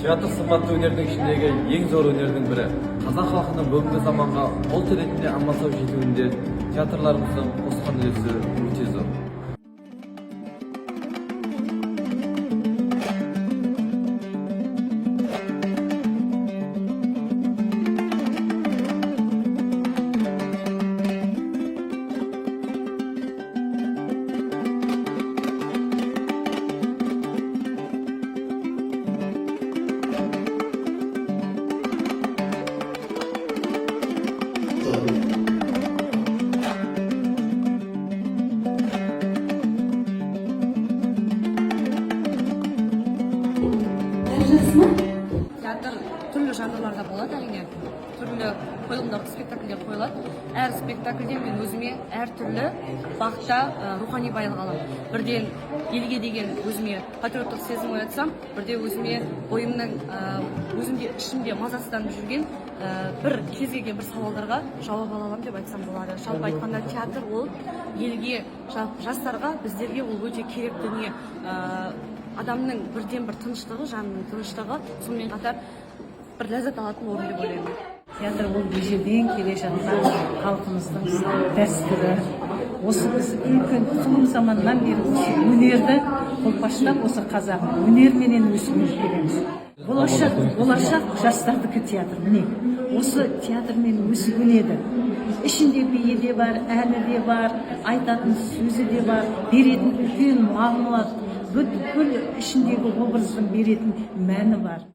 Театр сымбатты өнердің ішіндегі ең зор өнердің бірі. Қазақ халқының бүгінгі заманға ұлт ретінде амансау жетуінде театрларымыздың қосқан үлесі өте зор. Театр түрлі жанрларда болады, әрине. Түрлі қойылымдар, спектакльдер қойылады. Әр спектакльден мен өзіме әртүрлі бағытта рухани байлық аламын. Бірден елге деген өзіме патриоттық сезім оятсам, бірде өзіме ойымның өзімде ішімде мазасызданып жүрген бір кез келген бір сауалдарға жауап ала аламын деп айтсам болады. Жалпы айтқанда театр ол елге, жастарға, біздерге ол өте керек дүние. Адамның бірден бір тыныштығы, жанның тыныштығы, сонымен қатар бір ләззат алатын орын деп ойлаймын. Театр ол ежелден келе жатқан халқымыздың дәстүрі. Осы біз үлкен тұғым заманнан бері осы өнерді қолпаштап, осы қазақ өнерменен өсіп келеміз. Болашақ жастардікі театр. Міне, осы театрмен өсіп өнеді. Ішінде биі де бар, әні де бар, айтатын сөзі де бар, беретін үлкен мағлұмат, бүткіл ішіндегі образдың беретін мәні бар.